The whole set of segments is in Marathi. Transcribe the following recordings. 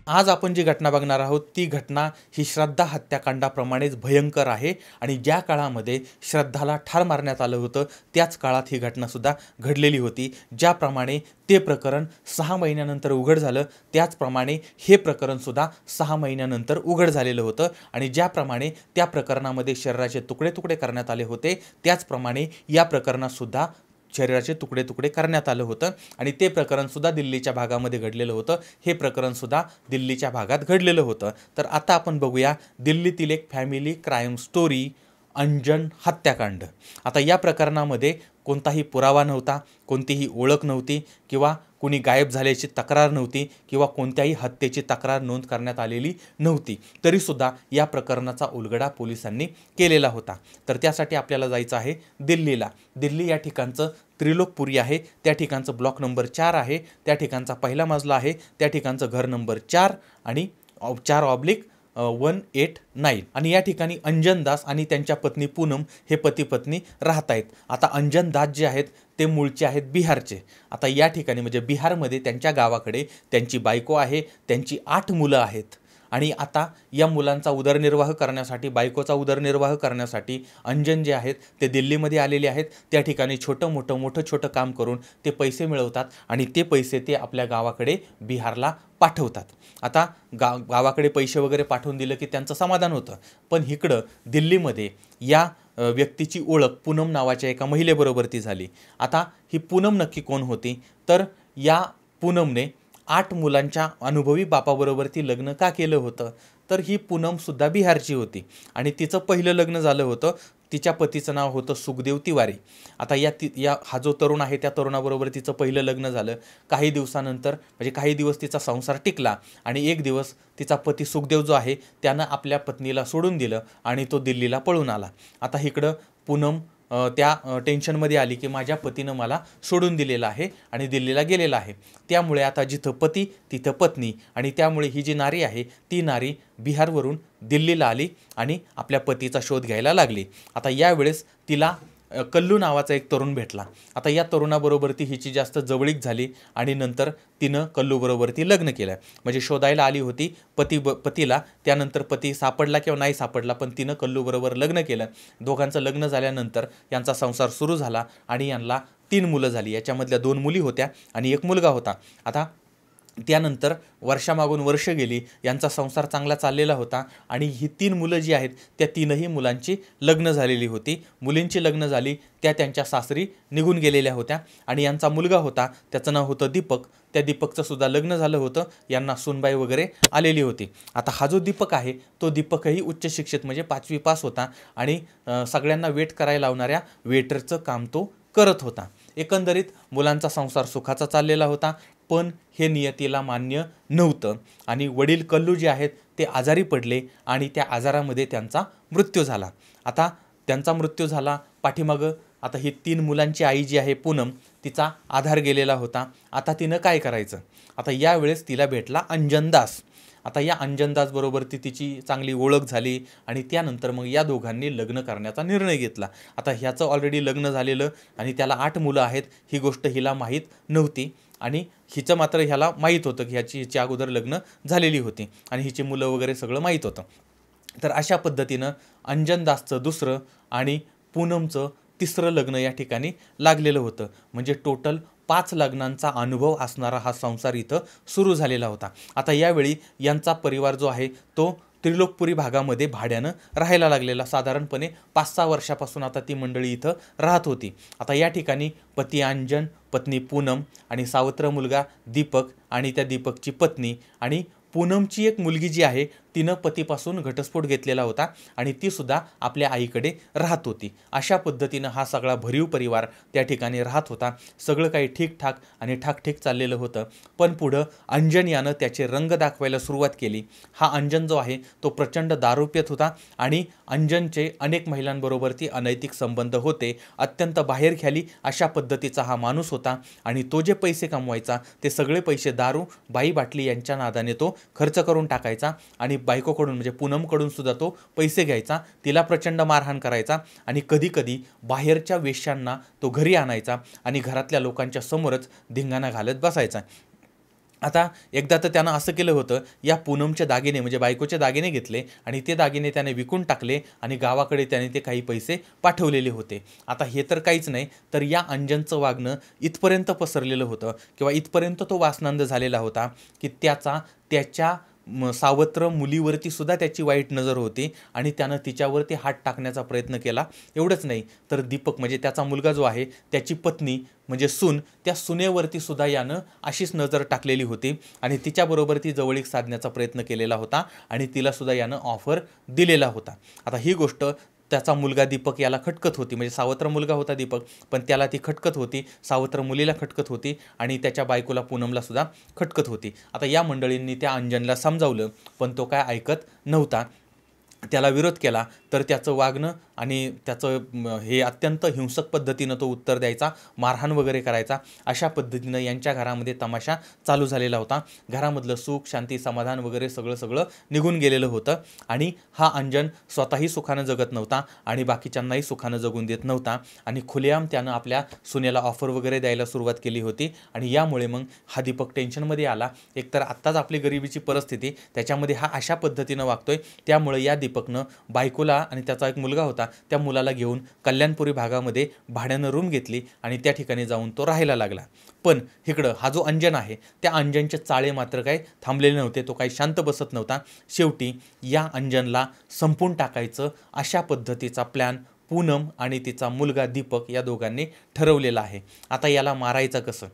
आज आपण जी घटना बघणार आहोत ती घटना ही श्रद्धा हत्याकांडाप्रमाणेच भयंकर आहे आणि ज्या काळामध्ये श्रद्धाला ठार मारण्यात आलं होतं त्याच काळात ही घटनासुद्धा घडलेली होती। ज्याप्रमाणे ते प्रकरण 6 महिन्यानंतर उघड झालं त्याचप्रमाणे हे प्रकरणसुद्धा 6 महिन्यानंतर उघड झालेलं होतं आणि ज्याप्रमाणे त्या प्रकरणामध्ये शरीराचे तुकडे तुकडे करण्यात आले होते त्याचप्रमाणे या प्रकरणातसुद्धा शरीराचे तुकडे तुकडे करण्यात आलं होतं आणि ते प्रकरणसुद्धा दिल्लीच्या भागामध्ये घडलेलं होतं। हे प्रकरणसुद्धा दिल्लीच्या भागात घडलेलं होतं। तर आता आपण बघूया दिल्लीतील एक फॅमिली क्राईम स्टोरी अंजन हत्याकांड। आता या प्रकरणामध्ये कोणताही पुरावा नव्हता, कोणतीही ओळख नव्हती किंवा कोणी गायब झाल्याची तक्रार नव्हती किंवा कोणत्याही हत्येची तक्रार नोंद करण्यात आलेली नव्हती, तरीसुद्धा या प्रकरणाचा उलगडा पोलिसांनी केलेला होता। तर त्यासाठी आपल्याला जायचं आहे दिल्लीला। दिल्ली या ठिकाणचं त्रिलोकपुरी आहे, त्या ठिकाणचं ब्लॉक नंबर 4 आहे, त्या ठिकाणचा पहिला मजला आहे, त्या ठिकाणचं घर नंबर 4 आणि 4/189 आणि या ठिकाणी अंजन दास आणि त्यांच्या पत्नी पूनम हे पती पत्नी राहत आहेत। आता अंजन दास जे आहेत ते मूळचे आहेत बिहारचे। आता या ठिकाणी म्हणजे बिहारमध्ये त्यांच्या गावाकडे त्यांची बायको आहे, त्यांची 8 मुलं आहेत आणि आता या मुलांचा उदरनिर्वाह करण्यासाठी, बायकोचा उदरनिर्वाह करण्यासाठी अंजन जे आहेत ते दिल्लीमध्ये आलेले आहेत। त्या ठिकाणी मोठं छोटं काम करून ते पैसे मिळवतात आणि ते पैसे ते आपल्या गावाकडे बिहारला पाठवतात। आता गावाकडे पैसे वगैरे पाठवून दिलं की त्यांचं समाधान होतं, पण इकडं दिल्लीमध्ये या व्यक्तीची ओळख पूनम नावाच्या एका महिलेबरोबर ती झाली। आता ही पूनम नक्की कोण होती? तर या पूनमने 8 मुलांच्या अनुभवी बापाबरोबर ती लग्न का केलं होतं? तर ही पूनमसुद्धा बिहारची होती आणि तिचं पहिलं लग्न झालं होतं। तिच्या पतीचं नाव होतं सुखदेव तिवारी। आता हा जो तरुण आहे त्या तरुणाबरोबर तिचं पहिलं लग्न झालं। काही दिवसानंतर म्हणजे काही दिवस तिचा संसार टिकला आणि एक दिवस तिचा पती सुखदेव जो आहे त्यानं आपल्या पत्नीला सोडून दिलं आणि तो दिल्लीला पळून आला। आता इकडं पूनम त्या टेन्शनमध्ये आली की माझ्या पतीनं मला सोडून दिलेलं आहे आणि दिल्लीला गेलेला आहे। त्यामुळे आता जिथं पती तिथं पत्नी आणि त्यामुळे ही जी नारी आहे ती नारी बिहारवरून दिल्लीला आली आणि आपल्या पतीचा शोध घ्यायला लागली। आता यावेळेस तिला कल्लू नावाचा एक तरुण भेटला। आता या तरुणाबरोबर ती हिची जास्त जवळीक झाली आणि नंतर तिनं कल्लूबरोबर ती लग्न केलं। म्हणजे शोधायला आली होती पतीला, त्यानंतर पती सापडला किंवा नाही सापडला, पण तिनं कल्लूबरोबर लग्न केलं। दोघांचं लग्न झाल्यानंतर यांचा संसार सुरू झाला आणि यांना 3 मुलं झाली। याच्यामधल्या 2 मुली होत्या आणि 1 मुलगा होता। आता त्यानंतर वर्षामागून वर्ष गेली, यांचा संसार चांगला चाललेला होता आणि ही 3 मुलं जी आहेत त्या 3ही मुलांची लग्न झालेली होती। मुलींची लग्न झाली, त्या त्यांच्या सासरी निघून गेलेल्या होत्या आणि यांचा मुलगा होता, त्याचं नाव होतं दीपक। त्या दीपकचं सुद्धा लग्न झालं होतं, यांना सूनबाई वगैरे आलेली होती। आता हा जो दीपक आहे तो दीपकही उच्च शिक्षित म्हणजे 5वी पास होता आणि सगळ्यांना वेट करायला लावणाऱ्या वेटरचं काम तो करत होता। एकंदरीत मुलांचा संसार सुखाचा चाललेला होता, पण हे नियतीला मान्य नव्हतं आणि वडील कल्लू जे आहेत ते आजारी पडले आणि त्या आजारामध्ये त्यांचा मृत्यू झाला। आता त्यांचा मृत्यू झाला पाठीमागं आता ही 3 मुलांची आई जी आहे पूनम, तिचा आधार गेलेला होता। आता तिनं काय करायचं? आता यावेळेस तिला भेटला अंजन दास। आता या अंजन दास बरोबर तिची चांगली ओळख झाली आणि त्यानंतर मग या दोघांनी लग्न करण्याचा निर्णय घेतला। आता ह्याचं ऑलरेडी लग्न झालेलं आणि त्याला 8 मुलं आहेत, ही गोष्ट हिला माहीत नव्हती आणि हिचं मात्र ह्याला माहीत होतं की हिच्या अगोदर लग्न झालेली होती आणि हिची मुलं वगैरे सगळं माहीत होतं। तर अशा पद्धतीनं अंजन दासचं दुसरं आणि पूनमचं तिसरं लग्न या ठिकाणी लागलेलं होतं। म्हणजे टोटल 5 लग्नांचा अनुभव असणारा हा संसार इथं सुरू झालेला होता। आता यावेळी यांचा परिवार जो आहे तो त्रिलोकपुरी भागामध्ये भाड्यानं राहायला लागलेला, साधारणपणे 5-6 वर्षापासून आता ती मंडळी इथं राहत होती। आता या ठिकाणी पती अंजन, पत्नी पूनम आणि सावत्र मुलगा दीपक आणि त्या दीपकची पत्नी आणि पूनमची एक मुलगी जी आहे तिनं पतीपासून घटस्फोट घेतलेला होता आणि ती सुद्धा आपल्या आईकडे राहत होती। अशा पद्धतीनं हा सगळा भरीव परिवार त्या ठिकाणी राहत होता। सगळं काही ठीकठाक आणि ठाकठीक चाललेलं होतं, पण पुढं अंजन यानं त्याचे रंग दाखवायला सुरुवात केली। हा अंजन जो आहे तो प्रचंड दारू पित होता आणि अंजनचे अनेक महिलांबरोबरती अनैतिक संबंध होते। अत्यंत बाहेरख्याली अशा पद्धतीचा हा माणूस होता आणि तो जे पैसे कमवायचा ते सगळे पैसे दारू, बाई बाटली यांच्या नादाने तो खर्च करून टाकायचा आणि बायकोकडून म्हणजे पूनमकडून सुद्धा तो पैसे घ्यायचा, तिला प्रचंड मारहाण करायचा आणि कधीकधी बाहेरच्या वेश्यांना तो घरी आणायचा आणि घरातल्या लोकांच्या समोरच धिंगाणा घालत बसायचा। आता एकदा तर त्यानं असं केलं होतं, या पूनमचे दागिने म्हणजे बायकोचे दागिने घेतले आणि ते दागिने त्याने विकून टाकले आणि गावाकडे त्याने ते काही पैसे पाठवलेले होते. आता हे तर काहीच नाही, तर या अंजनचं वागणं इथपर्यंत पसरलेलं होतं किंवा इथपर्यंत तो वासनांद झालेला होता की त्याच्या सावत्र मुलीवरती सुद्धा त्याची वाईट नजर होती आणि त्यानं तिच्यावरती हात टाकण्याचा प्रयत्न केला. एवढंच नाही तर दीपक म्हणजे त्याचा मुलगा जो आहे त्याची पत्नी म्हणजे सून, त्या सुनेवरती सुद्धा यानं अशीच नजर टाकलेली होती आणि तिच्याबरोबर ती जवळीक साधण्याचा प्रयत्न केलेला होता आणि तिला सुद्धा यानं ऑफर दिलेला होता. आता ही गोष्ट त्याचा मुलगा दीपक याला खटकत होती, म्हणजे सावत्र मुलगा होता दीपक, पण त्याला ती खटकत होती, सावत्र मुलीला खटकत होती आणि त्याच्या बायकोला पूनमला सुद्धा खटकत होती. आता या मंडळींनी त्या अंजनला समजावलं, पण तो काय ऐकत नव्हता. त्याला विरोध केला तर त्याचं वागणं आणि त्याचं हे अत्यंत हिंसक पद्धतीनं तो उत्तर द्यायचा, मारहाण वगैरे करायचा. अशा पद्धतीनं यांच्या घरामध्ये तमाशा चालू झालेला होता. घरामधलं सुख शांती समाधान वगैरे सगळं निघून गेलेलं होतं आणि हा अंजन स्वतःही सुखानं जगत नव्हता आणि बाकीच्यांनाही सुखानं जगून देत नव्हता आणि खुलेआम त्यानं आपल्या सुनेला ऑफर वगैरे द्यायला सुरुवात केली होती आणि यामुळे मग हा दीपक टेन्शनमध्ये आला. एकतर आत्ताच आपली गरिबीची परिस्थिती, त्याच्यामध्ये हा अशा पद्धतीनं वागतोय. त्यामुळे या दीपकनं बायकोला आणि त्याचा एक मुलगा होता त्या मुलाला घेऊन कल्याणपुरी भागामध्ये भाड्यानं रूम घेतली आणि त्या ठिकाणी जाऊन तो राहायला लागला. पण इकडं हा जो अंजन आहे त्या अंजनचे चाळे मात्र काही थांबलेले नव्हते. तो काही शांत बसत नव्हता. शेवटी या अंजनला संपून टाकायचं अशा पद्धतीचा प्लॅन पूनम आणि तिचा मुलगा दीपक या दोघांनी ठरवलेला आहे. आता याला मारायचं कसं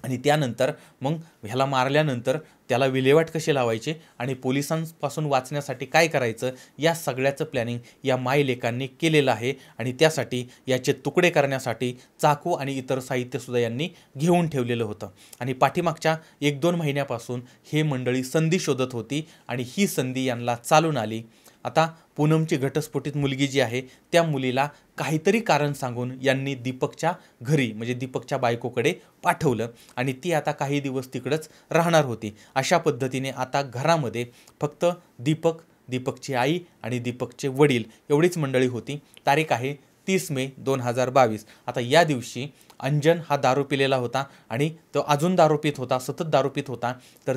आणि त्यानंतर मग ह्याला मारल्यानंतर त्याला विल्हेवाट कशी लावायची आणि पोलिसांपासून वाचण्यासाठी काय करायचं, या सगळ्याचं प्लॅनिंग या मायलेकांनी केलेलं आहे आणि त्यासाठी याचे तुकडे करण्यासाठी चाकू आणि इतर साहित्यसुद्धा यांनी घेऊन ठेवलेलं होतं. आणि पाठीमागच्या 1-2 महिन्यापासून हे मंडळी संधी शोधत होती आणि ही संधी यांना चालून आली. आता पूनमची घटस्फोटित मुलगी जी आहे त्या मुलीला काहीतरी कारण सांगून यांनी दीपकच्या घरी म्हणजे दीपकच्या बायकोकडे पाठवलं आणि ती आता काही दिवस तिकडंच राहणार होती. अशा पद्धतीने आता घरामध्ये फक्त दीपक, दीपकची आई आणि दीपकचे वडील एवढीच मंडळी होती. तारीख आहे 30 मे 2022. आता या दिवशी अंजन हा दारू पिलेला होता आणि तो अजून दारू पित होता, सतत दारू पित होता. तर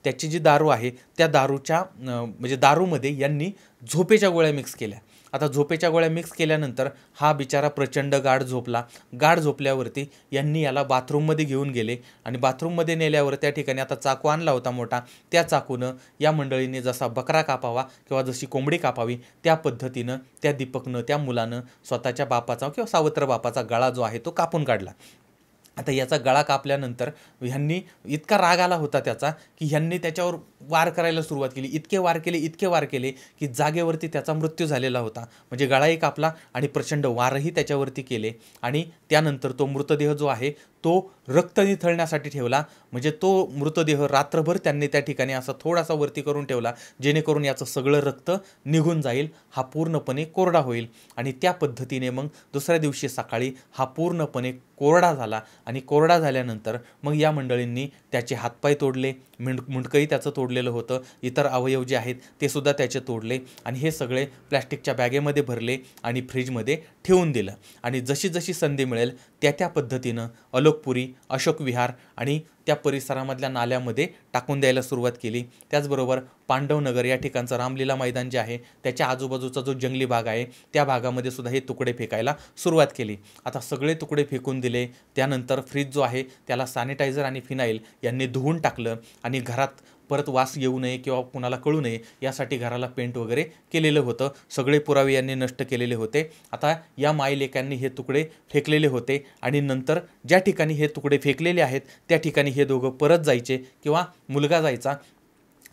त्याची जी दारू आहे त्या दारूच्या म्हणजे दारूमध्ये यांनी झोपेच्या गोळ्या मिक्स केल्या. आता झोपेच्या गोळ्या मिक्स केल्यानंतर हा बिचारा प्रचंड गाढ झोपला. गाढ झोपल्यावरती यांनी याला बाथरूममध्ये घेऊन गेले आणि बाथरूममध्ये नेल्यावर त्या ठिकाणी आता चाकू आणला होता मोठा. त्या चाकूनं या मंडळीने जसा बकरा कापावा किंवा जशी कोंबडी कापावी त्या पद्धतीनं त्या दीपकनं त्या मुलानं स्वतःच्या बापाचा किंवा सावत्र बापाचा गळा जो आहे तो कापून काढला. आता याचा गळा कापल्यानंतर ह्यांनी इतका राग आला होता त्याचा की ह्यांनी त्याच्यावर वार करायला सुरुवात केली. इतके वार केले की जागेवरती त्याचा मृत्यू झालेला होता. म्हणजे गळाही कापला आणि प्रचंड वारही त्याच्यावरती केले आणि त्यानंतर तो मृतदेह जो आहे तो रक्त निथळण्यासाठी ठेवला. म्हणजे तो मृतदेह रात्रभर त्यांनी त्या ठिकाणी असा थोडासा वरती करून ठेवला जेणेकरून याचं सगळं रक्त निघून जाईल, हा पूर्णपणे कोरडा होईल. आणि त्या पद्धतीने मग दुसऱ्या दिवशी सकाळी हा पूर्णपणे कोरडा झाला आणि कोरडा झाल्यानंतर मग या मंडळींनी त्याचे हातपाय तोडले, मुंडकंही त्याचं तोडलेलं होतं, इतर अवयव जे आहेत ते सुद्धा त्याचे तोडले आणि हे सगळे प्लॅस्टिकच्या बॅगेमध्ये भरले आणि फ्रीजमध्ये ठेवून दिलं. आणि जशी जशी संधी मिळेल त्या पद्धतीनं अलोकपुरी, अशोक विहार आणि त्या परिसरामधल्या नाल्यामध्ये टाकून द्यायला सुरुवात केली. त्याचबरोबर पांडवनगर या ठिकाणचं रामलीला मैदान जे आहे त्याच्या आजूबाजूचा जो जंगली भाग आहे त्या भागामध्ये सुद्धा हे तुकडे फेकायला सुरुवात केली. आता सगळे तुकडे फेकून दिले. त्यानंतर फ्रीज जो आहे त्याला सॅनिटायझर आणि फिनाईल यांनी धुवून टाकलं आणि घरात परत वास येऊ नये किंवा कुणाला कळू नये यासाठी घराला पेंट वगैरे केलेलं होतं. सगळे पुरावे यांनी नष्ट केलेले होते. आता या मायलेकांनी हे तुकडे फेकलेले होते आणि नंतर ज्या ठिकाणी हे तुकडे फेकलेले आहेत त्या ठिकाणी हे दोघं परत जायचे किंवा मुलगा जायचा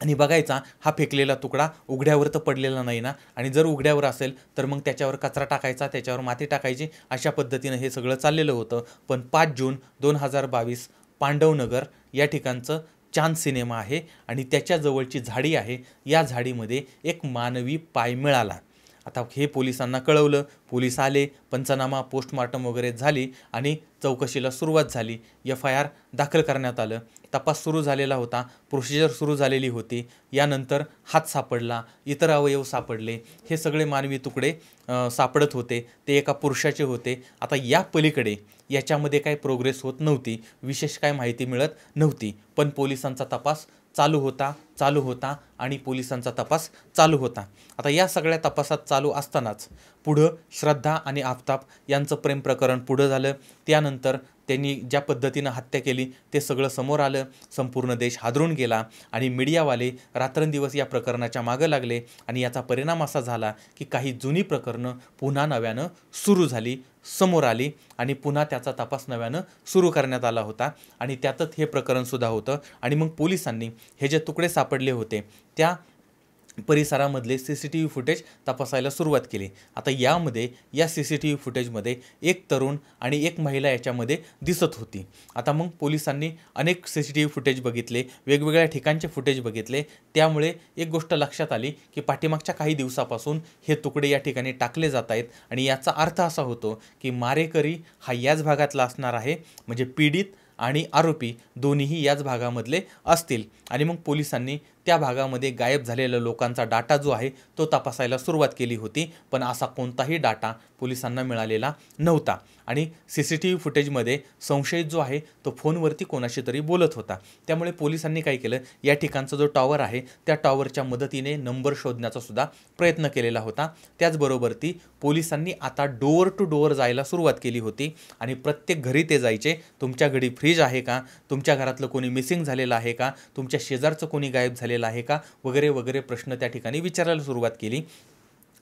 आणि बघायचा हा फेकलेला तुकडा उघड्यावर तर पडलेला नाही ना, आणि जर उघड्यावर असेल तर मग त्याच्यावर कचरा टाकायचा, त्याच्यावर माती टाकायची. अशा पद्धतीनं हे सगळं चाललेलं होतं. पण 5 जून 2022 पांडवनगर या ठिकाणचं चांद सिनेमा आहे आणि त्याच्या जवळची झाडी आहे. या झाडीमध्ये एक मानवी पाय मिळाला आता हे पोलिसांना कळवलं, पोलीस आले, पंचनामा पोस्टमार्टम वगैरे झाली आणि चौकशीला सुरुवात झाली. FIR दाखल करण्यात आलं. तपास सुरू झालेला होता, प्रोसिजर सुरू झालेली होती. यानंतर हात सापडला, इतर अवयव सापडले, हे सगळे मानवी तुकडे सापडत होते. ते एका पुरुषाचे होते. आता या पलीकडे याच्यामध्ये काही प्रोग्रेस होत नव्हती, विशेष काय माहिती मिळत नव्हती. पण पोलिसांचा तपास चालू होता आणि पोलिसांचा तपास चालू होता. आता या सगळ्या तपासात चालू असतानाच पुढं श्रद्धा आणि आफताब यांचं प्रेम प्रकरण पुढं झालं. त्यानंतर त्यांनी ज्या पद्धतीनं हत्या केली ते सगळं समोर आलं. संपूर्ण देश हादरून गेला आणि मीडियावाले रात्रंदिवस या प्रकरणाच्या मागं लागले आणि याचा परिणाम असा झाला की काही जुनी प्रकरणं पुन्हा नव्यानं सुरू झाली, समोर आली आणि पुन्हा त्याचा तपास नव्यानं सुरू करण्यात आला होता आणि त्यातच हे प्रकरणसुद्धा होतं. आणि मग पोलिसांनी हे जे तुकडे सापडले होते त्या परिसरामधले CCTV फुटेज तपासायला सुरुवात केली. आता यामध्ये या CCTV फुटेजमध्ये एक तरुण आणि एक महिला याच्यामध्ये दिसत होती. आता मग पोलिसांनी अनेक CCTV फुटेज बघितले, वेगवेगळ्या ठिकाणचे फुटेज बघितले. त्यामुळे एक गोष्ट लक्षात आली की पाठीमागच्या काही दिवसापासून हे तुकडे या ठिकाणी टाकले जात आहेत आणि याचा अर्थ असा होतो की मारेकरी हा याच भागातला असणार आहे, म्हणजे पीडित आणि आरोपी दोन्हीही याच भागामधले असतील. आणि मग पोलिसांनी त्या भागामध्ये गायब झालेल्या लोकांचा डाटा जो आहे तो तपासायला सुरुवात केली होती. पण असा कोणताही डाटा पोलिसांना मिळालेला नव्हता आणि CCTV फुटेजमध्ये संशयित जो आहे तो फोनवरती कोणाशी तरी बोलत होता. त्यामुळे पोलिसांनी काय केलं, या ठिकाणचा जो टॉवर आहे त्या टॉवरच्या मदतीने नंबर शोधण्याचा सुद्धा प्रयत्न केलेला होता. त्याचबरोबर ती पोलिसांनी आता डोअर टू डोअर जायला सुरुवात केली होती आणि प्रत्येक घरी ते जायचे. तुमच्या घरी फ्रीज आहे का, तुमच्या घरातलं कोणी मिसिंग झालेलं आहे का, तुमच्या शेजारचं कोणी गायब झालेलं आहे का, वगैरे वगैरे प्रश्न त्या ठिकाणी विचारायला सुरुवात केली.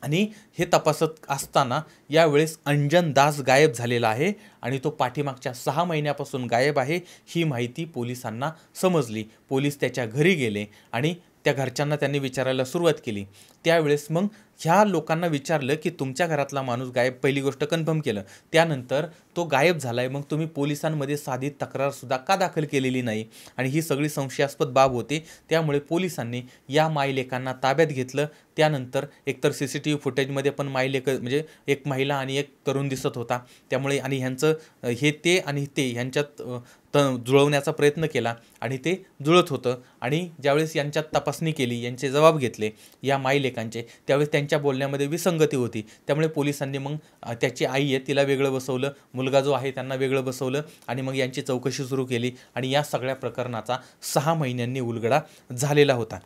आणि हे तपासत असताना यावेळेस अंजन दास गायब झालेला आहे आणि तो पाठीमागच्या 6 महिन्यापासून गायब आहे ही माहिती पोलिसांना समजली. पोलीस त्याच्या घरी गेले आणि त्या घरच्यांना त्यांनी विचारायला सुरुवात केली. त्यावेळेस मग ह्या लोकांना विचारलं की तुमच्या घरातला माणूस गायब, पहिली गोष्ट कन्फर्म केलं. त्यानंतर तो गायब झाला आहे, मग तुम्ही पोलिसांमध्ये साधी तक्रारसुद्धा का दाखल केलेली नाही, आणि ही सगळी संशयास्पद बाब होती. त्यामुळे पोलिसांनी या मायलेकांना ताब्यात घेतलं. त्यानंतर एकतर CCTV फुटेजमध्ये पण मायलेक म्हणजे एक महिला आणि एक तरुण दिसत होता. त्यामुळे आणि ह्यांचं हे ते आणि ते ह्यांच्यात जुळवण्याचा प्रयत्न केला आणि ते जुळत होतं. आणि ज्यावेळेस यांच्यात तपासणी केली, यांचे जबाब घेतले या मायलेकांचे, त्यावेळेस त्यांच्या बोलण्यामध्ये विसंगती होती. त्यामुळे पोलिसांनी मग त्याची आई आहे तिला वेगळं बसवलं, मुलगा जो आहे त्यांना वेगळं बसवलं आणि मग यांची चौकशी सुरू केली आणि या सगळ्या प्रकरणाचा 6 महिन्यांनी उलगडा झालेला होता.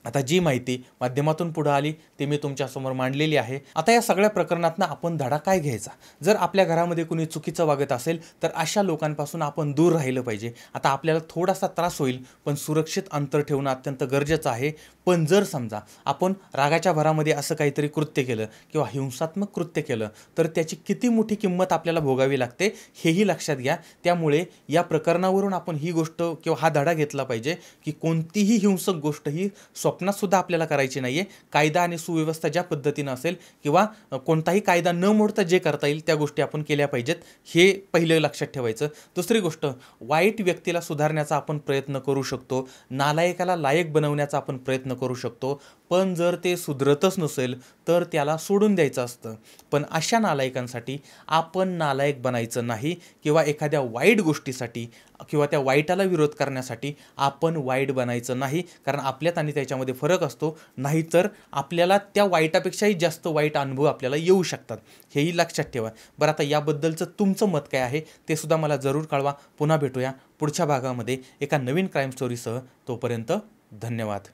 आता जी माहिती माध्यमातून पुढे आली ती मी तुमच्यासमोर मांडलेली आहे. आता या सगळ्या प्रकरणातनं आपण धडा काय घ्यायचा? जर आपल्या घरामध्ये कुणी चुकीचं वागत असेल तर अशा लोकांपासून आपण दूर राहिलं पाहिजे. आता आपल्याला थोडासा त्रास होईल, पण सुरक्षित अंतर ठेवणं अत्यंत गरजेचं आहे. पण जर समजा आपण रागाच्या भरामध्ये असं काहीतरी कृत्य केलं किंवा हिंसात्मक कृत्य केलं तर त्याची किती मोठी किंमत आपल्याला भोगावी लागते हेही लक्षात घ्या. त्यामुळे या प्रकरणावरून आपण ही गोष्ट किंवा हा धडा घेतला पाहिजे की कोणतीही हिंसक गोष्ट ही स्वप्नातसुद्धा आपल्याला करायची नाही आहे. कायदा आणि सुव्यवस्था ज्या पद्धतीनं असेल किंवा कोणताही कायदा न मोडता जे करता येईल त्या गोष्टी आपण केल्या पाहिजेत, हे पहिलं लक्षात ठेवायचं. दुसरी गोष्ट, वाईट व्यक्तीला सुधारण्याचा आपण प्रयत्न करू शकतो, नालायकाला लायक बनवण्याचा आपण प्रयत्न करू शकतो. पण जर ते सुधरतच नसेल तर त्याला सोडून द्यायचं असतं. पण अशा नालायकांसाठी आपण नालायक बनायचं नाही किंवा एखाद्या वाईट गोष्टीसाठी किंवा त्या वाईटाला विरोध करण्यासाठी आपण वाईट बनायचं नाही, कारण आपल्यात आणि त्याच्यामध्ये फरक असतो. नाहीतर आपल्याला त्या वाईटापेक्षाही जास्त वाईट अनुभव आपल्याला येऊ शकतात, हेही लक्षात ठेवा. बरं, आता याबद्दलचं तुमचं मत काय आहे ते सुद्धा मला जरूर कळवा. पुन्हा भेटूया पुढच्या भागामध्ये एका नवीन क्राईम स्टोरीसह. तोपर्यंत धन्यवाद.